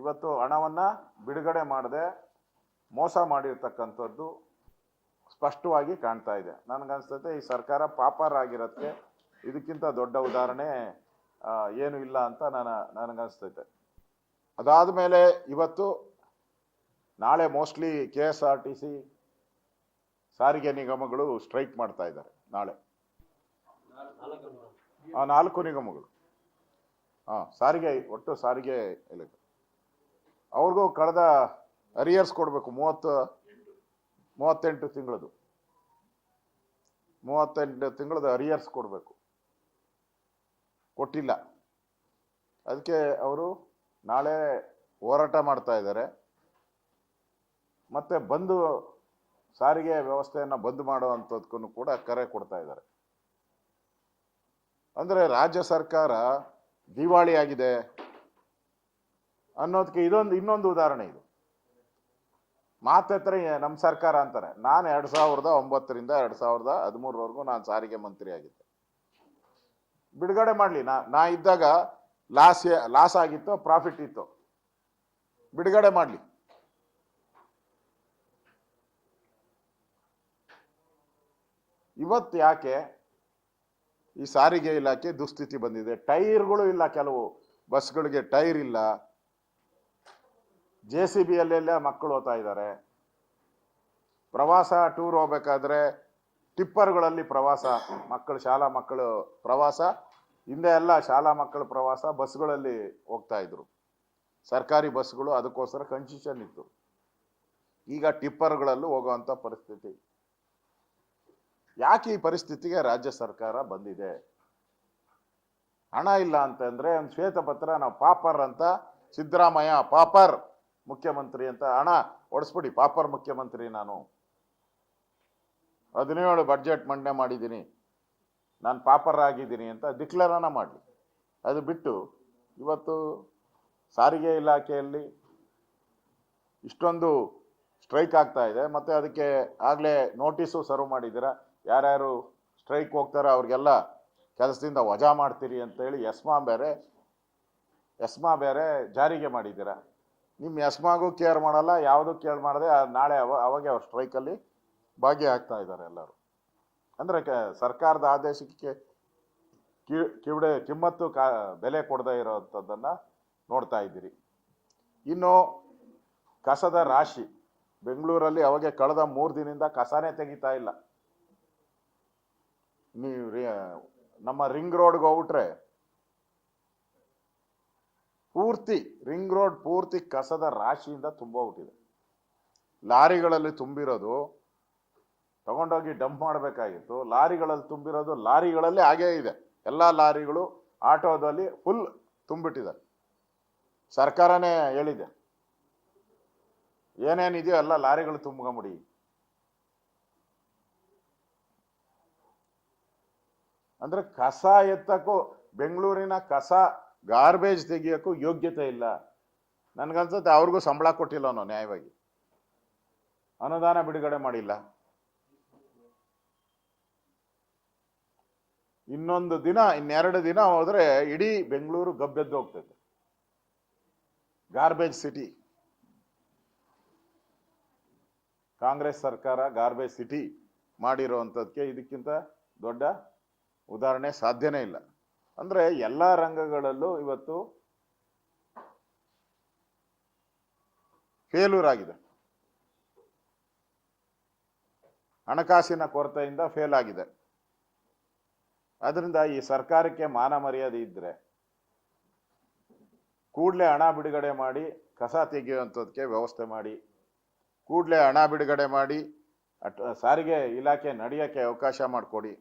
ಇವತ್ತು ಹಣವನ್ನು ಬಿಡುಗಡೆ ಮಾಡದೆ ಮೋಸ ಮಾಡಿರ್ತಕ್ಕಂಥದ್ದು ಸ್ಪಷ್ಟವಾಗಿ ಕಾಣ್ತಾ ಇದೆ. ನನಗನ್ಸುತ್ತೆ ಈ ಸರ್ಕಾರ ಪಾಪರ್ ಆಗಿರೋದಕ್ಕೆ ಇದಕ್ಕಿಂತ ದೊಡ್ಡ ಉದಾಹರಣೆ ಏನು ಇಲ್ಲ ಅಂತ ನನಗನ್ಸ್ತೈತೆ. ಅದಾದ ಮೇಲೆ ಇವತ್ತು ನಾಳೆ ಮೋಸ್ಟ್ಲಿ KSRTC ಸಾರಿಗೆ ನಿಗಮಗಳು ಸ್ಟ್ರೈಕ್ ಮಾಡ್ತಾ ಇದ್ದಾರೆ. ನಾಳೆ 4 ನಿಗಮಗಳು ಸಾರಿಗೆ ಒಟ್ಟು ಸಾರಿಗೆ ಇಲಾಖೆ ಅವ್ರಿಗೂ ಕಳೆದ ಅರಿಯರ್ಸ್ ಕೊಡಬೇಕು. 38 ತಿಂಗಳದು 38 ತಿಂಗಳದ ಅರಿಯರ್ಸ್ ಕೊಡಬೇಕು, ಕೊಟ್ಟಿಲ್ಲ. ಅದಕ್ಕೆ ಅವರು ನಾಳೆ ಹೋರಾಟ ಮಾಡ್ತಾ ಇದ್ದಾರೆ. ಮತ್ತೆ ಬಂದು ಸಾರಿಗೆ ವ್ಯವಸ್ಥೆಯನ್ನು ಬಂದ್ ಮಾಡುವಂಥದ್ದಕ್ಕೂ ಕೂಡ ಕರೆ ಕೊಡ್ತಾ ಇದ್ದಾರೆ. ಅಂದರೆ ರಾಜ್ಯ ಸರ್ಕಾರ ದಿವಾಳಿಯಾಗಿದೆ ಅನ್ನೋದಕ್ಕೆ ಇನ್ನೊಂದು ಉದಾಹರಣೆ ಇದು. ಮಾತ್ರ ನಮ್ಮ ಸರ್ಕಾರ ಅಂತಾರೆ. ನಾನು 2009ರಿಂದ 2013ವರೆಗೂ ನಾನು ಸಾರಿಗೆ ಮಂತ್ರಿ ಆಗಿದ್ದೆ. ಬಿಡುಗಡೆ ಮಾಡಲಿ, ನಾ ಇದ್ದಾಗ ಲಾಸ್ ಆಗಿತ್ತು, ಪ್ರಾಫಿಟ್ ಇತ್ತು, ಬಿಡುಗಡೆ ಮಾಡಲಿ. ಇವತ್ತು ಯಾಕೆ ಈ ಸಾರಿಗೆ ಇಲಾಖೆ ದುಸ್ಥಿತಿ ಬಂದಿದೆ? ಟೈರ್ಗಳು ಇಲ್ಲ, ಕೆಲವು ಬಸ್ಗಳಿಗೆ ಟೈರ್ ಇಲ್ಲ. JCB ಅಲ್ಲೆಲ್ಲ ಮಕ್ಕಳು ಹೋಗ್ತಾ ಇದ್ದಾರೆ. ಪ್ರವಾಸ ಟೂರ್ ಹೋಗ್ಬೇಕಾದ್ರೆ ಟಿಪ್ಪರ್ಗಳಲ್ಲಿ ಪ್ರವಾಸ, ಶಾಲಾ ಮಕ್ಕಳು ಪ್ರವಾಸ. ಹಿಂದೆ ಎಲ್ಲ ಶಾಲಾ ಮಕ್ಕಳ ಪ್ರವಾಸ ಬಸ್ಗಳಲ್ಲಿ ಹೋಗ್ತಾ ಇದ್ರು, ಸರ್ಕಾರಿ ಬಸ್ಗಳು. ಅದಕ್ಕೋಸ್ಕರ ಕನ್ಸೆಷನ್ ಇತ್ತು. ಈಗ ಟಿಪ್ಪರ್ಗಳಲ್ಲೂ ಹೋಗುವಂಥ ಪರಿಸ್ಥಿತಿ. ಯಾಕೆ ಈ ಪರಿಸ್ಥಿತಿಗೆ ರಾಜ್ಯ ಸರ್ಕಾರ ಬಂದಿದೆ? ಹಣ ಇಲ್ಲ ಅಂತಂದ್ರೆ ಒಂದು ಶ್ವೇತಪತ್ರ, ನಾವು ಪಾಪರ್ ಅಂತ, ಸಿದ್ದರಾಮಯ್ಯ ಪಾಪರ್ ಮುಖ್ಯಮಂತ್ರಿ ಅಂತ, ಹಣ ಒಡಿಸ್ಬಿಡಿ, ಪಾಪರ್ ಮುಖ್ಯಮಂತ್ರಿ ನಾನು, 17 ಬಡ್ಜೆಟ್ ಮಂಡನೆ ಮಾಡಿದ್ದೀನಿ, ನಾನು ಪಾಪರ್ ಆಗಿದ್ದೀನಿ ಅಂತ ಡಿಕ್ಲೇರನ ಮಾಡಲಿ. ಅದು ಬಿಟ್ಟು ಇವತ್ತು ಸಾರಿಗೆ ಇಲಾಖೆಯಲ್ಲಿ ಇಷ್ಟೊಂದು ಸ್ಟ್ರೈಕ್ ಆಗ್ತಾ ಇದೆ. ಮತ್ತು ಅದಕ್ಕೆ ಆಗಲೇ ನೋಟಿಸು ಸರ್ವ್ ಮಾಡಿದ್ದೀರಾ. ಯಾರ್ಯಾರು ಸ್ಟ್ರೈಕ್ ಹೋಗ್ತಾರೋ ಅವ್ರಿಗೆಲ್ಲ ಕೆಲಸದಿಂದ ವಜಾ ಮಾಡ್ತೀರಿ ಅಂತೇಳಿ ಎಸ್ಮಾ ಬೇರೆ ಜಾರಿಗೆ ಮಾಡಿದ್ದೀರಾ. ನಿಮ್ಮ ಎಸ್ಮಾಗೂ ಕೇರ್ ಮಾಡಲ್ಲ, ಯಾವುದೂ ಕೇರ್ ಮಾಡದೆ ನಾಳೆ ಅವಾಗೆ ಅವ್ರು ಸ್ಟ್ರೈಕಲ್ಲಿ ಭಾಗಿಯಾಗ್ತಾ ಇದ್ದಾರೆ ಎಲ್ಲರೂ. ಅಂದರೆ ಸರ್ಕಾರದ ಆದೇಶಕ್ಕೆ ಕಿಮ್ಮತ್ತು ಬೆಲೆ ಕೊಡದೇ ಇರೋವಂಥದ್ದನ್ನು ನೋಡ್ತಾ ಇದ್ದೀರಿ. ಇನ್ನು ಕಸದ ರಾಶಿ ಬೆಂಗಳೂರಲ್ಲಿ ಅವಾಗೆ ಕಳೆದ 3 ದಿನದಿಂದ ಕಸನೇ ತೆಗಿತಾ ಇಲ್ಲ. ನೀವು ನಮ್ಮ ರಿಂಗ್ ರೋಡ್ಗೆ ಹೋಗ್ಬಿಟ್ರೆ ಪೂರ್ತಿ ರಿಂಗ್ ರೋಡ್ ಪೂರ್ತಿ ಕಸದ ರಾಶಿಯಿಂದ ತುಂಬೋಗ್ಬಿಟ್ಟಿದೆ. ಲಾರಿಗಳಲ್ಲಿ ತುಂಬಿರೋದು ತಗೊಂಡೋಗಿ ಡಂಪ್ ಮಾಡಬೇಕಾಗಿತ್ತು. ಲಾರಿಗಳಲ್ಲಿ ತುಂಬಿರೋದು ಲಾರಿಗಳಲ್ಲಿ ಹಾಗೇ ಇದೆ. ಎಲ್ಲ ಲಾರಿಗಳು ಆಟೋದಲ್ಲಿ ಫುಲ್ ತುಂಬಿಟ್ಟಿದ್ದಾರೆ. ಸರ್ಕಾರನೇ ಹೇಳಿದೆ, ಏನೇನಿದೆಯೋ ಎಲ್ಲ ಲಾರಿಗಳು ತುಂಬ್ಕೊಂಬಿಡಿ. ಅಂದ್ರೆ ಕಸ ಎತ್ತಕ್ಕೂ, ಬೆಂಗಳೂರಿನ ಕಸ ಗಾರ್ಬೇಜ್ ತೆಗಿಯೋಕ್ಕೂ ಯೋಗ್ಯತೆ ಇಲ್ಲ. ನನ್ಗನ್ಸುತ್ತೆ ಅವ್ರಿಗೂ ಸಂಬಳ ಕೊಟ್ಟಿಲ್ಲ ಅನ್ನೋ, ನ್ಯಾಯವಾಗಿ ಅನುದಾನ ಬಿಡುಗಡೆ ಮಾಡಿಲ್ಲ. ಇನ್ನೆರಡು ದಿನ ಹೋದ್ರೆ ಇಡೀ ಬೆಂಗಳೂರು ಗಬ್ಬೆದ್ದು ಹೋಗ್ತದೆ. Garbage city. ಕಾಂಗ್ರೆಸ್ ಸರ್ಕಾರ ಗಾರ್ಬೇಜ್ ಸಿಟಿ ಮಾಡಿರೋವಂಥದ್ದಕ್ಕೆ ಇದಕ್ಕಿಂತ ದೊಡ್ಡ ಉದಾಹರಣೆ ಸಾಧ್ಯನೇ ಇಲ್ಲ. ಅಂದ್ರೆ ಎಲ್ಲ ರಂಗಗಳಲ್ಲೂ ಇವತ್ತು ಫೇಲ್ಯೂರ್ ಆಗಿದೆ. ಹಣಕಾಸಿನ ಕೊರತೆಯಿಂದ ಫೇಲ್ ಆಗಿದೆ. ಅದರಿಂದ ಈ ಸರ್ಕಾರಕ್ಕೆ ಮಾನ ಮರ್ಯಾದೆ ಇದ್ರೆ ಕೂಡಲೇ ಹಣ ಬಿಡುಗಡೆ ಮಾಡಿ ಕಸ ತೆಗೆಯುವಂಥದ್ದಕ್ಕೆ ವ್ಯವಸ್ಥೆ ಮಾಡಿ, ಕೂಡಲೇ ಹಣ ಬಿಡುಗಡೆ ಮಾಡಿ ಸಾರಿಗೆ ಇಲಾಖೆ ನಡೆಯೋಕ್ಕೆ ಅವಕಾಶ ಮಾಡಿಕೊಡಿ,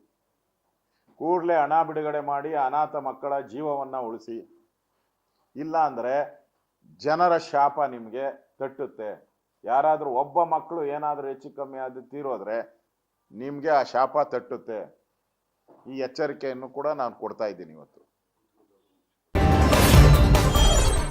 ಕೂಡಲೇ ಹಣ ಬಿಡುಗಡೆ ಮಾಡಿ ಅನಾಥ ಮಕ್ಕಳ ಜೀವವನ್ನು ಉಳಿಸಿ. ಇಲ್ಲ ಅಂದರೆ ಜನರ ಶಾಪ ನಿಮಗೆ ತಟ್ಟುತ್ತೆ. ಯಾರಾದರೂ ಒಬ್ಬ ಮಕ್ಕಳು ಏನಾದರೂ ಹೆಚ್ಚು ಕಮ್ಮಿ ಆದ ತೀರೋದ್ರೆ ನಿಮಗೆ ಆ ಶಾಪ ತಟ್ಟುತ್ತೆ. ಈ ಎಚ್ಚರಿಕೆಯನ್ನು ಕೂಡ ನಾನು ಕೊಡ್ತಾ ಇದ್ದೀನಿ ಇವತ್ತು.